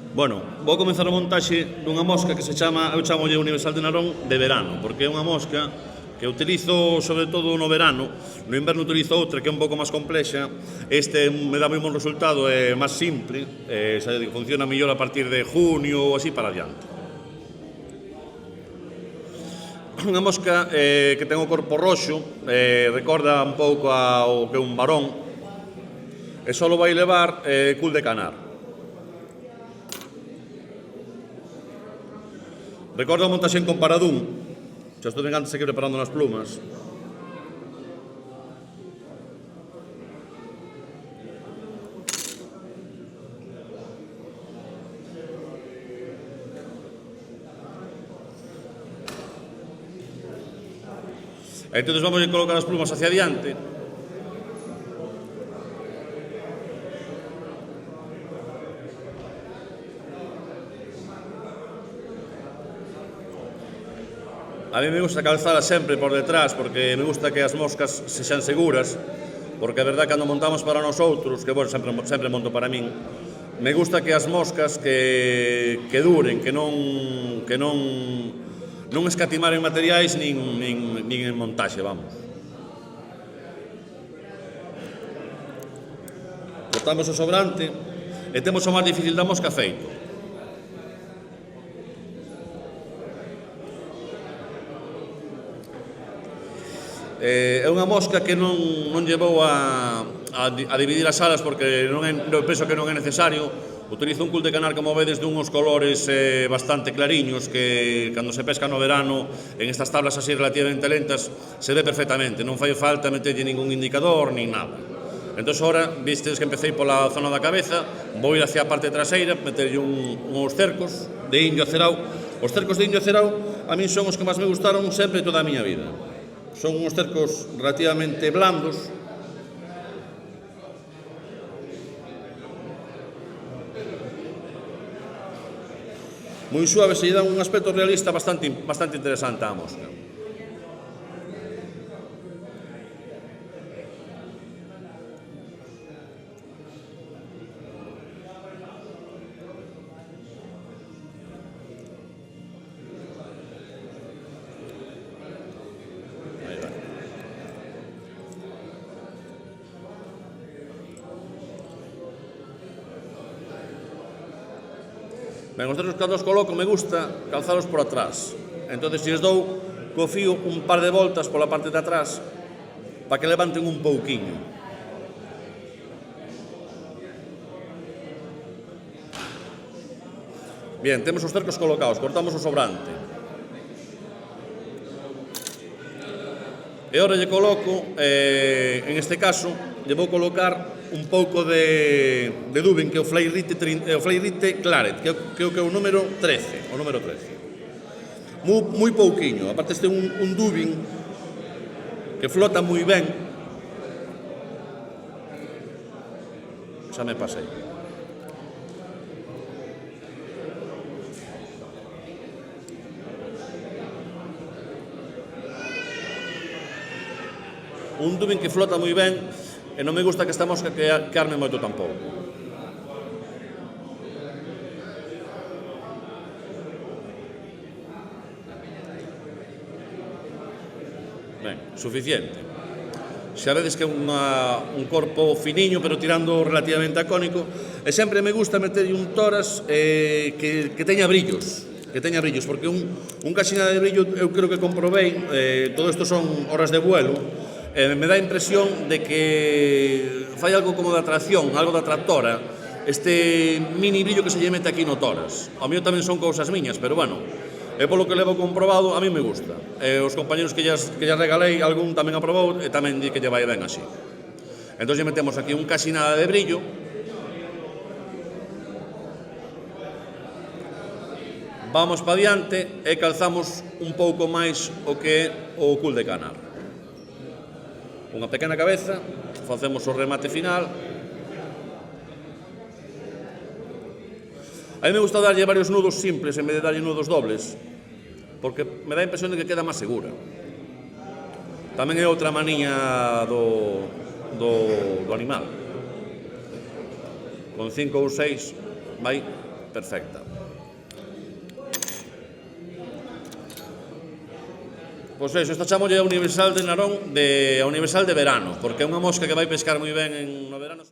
Bueno, vou comenzar a montaxe dunha mosca que se chama, eu chamolle Universal de Narón de verano, porque é unha mosca que utilizo sobre todo no verano. No inverno utilizo outra que é un pouco máis complexa. Este me dá moi bon resultado, é máis simple, xa digo, funciona mellor a partir de junio ou así para adiante. Unha mosca que ten o corpo roxo, recorda un pouco ao que é un varón, e só vai levar cul de canar. Recorda a montaxe en comparadún, xa estou vengando se que preparando nas plumas. Entón vamos a colocar as plumas hacia adiante. A mí me gusta calzala sempre por detrás, porque me gusta que as moscas sexan seguras, porque a verdad cando montamos para nós outros, que bueno, sempre monto para min, me gusta que as moscas que duren, que non escatimar en materiais nin en montaxe, vamos. Cortamos o sobrante e temos o máis difícil da mosca feito. É unha mosca que non llevou a dividir as alas porque penso que non é necesario. Utilizo un cul de canar, como vedes, dunhos colores bastante clariños que cando se pesca no verano en estas tablas así relativamente lentas se ve perfectamente, non fai falta meterlle ningún indicador nin nada. Entón, ora, vistes que empecé pola zona da cabeza, vou ir hacia a parte traseira, meterlle uns cercos de indio acerao. Os cercos de indio acerao a min son os que máis me gustaron sempre toda a miña vida. Son uns cercos relativamente blandos, moi suaves, e dan un aspecto realista bastante interesante á mosca. Ben, os cercos cando os coloco me gusta calzalos por atrás. Entón, se les dou co fío un par de voltas pola parte de atrás para que levanten un pouquiño. Bien, temos os cercos colocados, cortamos o sobrante. E ora lle coloco, en este caso, lle vou colocar un pouco de Dubin, que é o Flayrite Claret, que é o número 13, moi pouquiño, aparte este é un Dubin que flota moi ben. Xa me pasei. Un Dubin que flota moi ben, e non me gusta que esta mosca que arme moito tampouco. Ben, suficiente. Xa vedes que é un corpo finiño, pero tirando relativamente acónico, e sempre me gusta meter un toras que teña brillos, porque un caxina de brillo, eu creo que comprobei, todo isto son horas de vuelo, me dá a impresión de que fai algo como de atracción, algo de atractora, este mini brillo que se lle mete aquí no toras. A mí tamén son cousas miñas, pero bueno, é polo que levo comprobado, a mí me gusta. Os compañeros que llas regalei, algún tamén aprobou e tamén di que lle vai ben así. Entón, lle metemos aquí un casi nada de brillo. Vamos para diante e calzamos un pouco máis o que é o cul de canar. Unha pequena cabeza, facemos o remate final. A mí me gusta darlle varios nudos simples en vez de darlle nudos dobles, porque me dá a impresión de que queda máis segura. Tamén é outra manía do animal. Con 5 ou 6 vai perfecta. Pois iso, esta chamolle a universal de Narón, a universal de verano, porque é unha mosca que vai pescar moi ben no verano.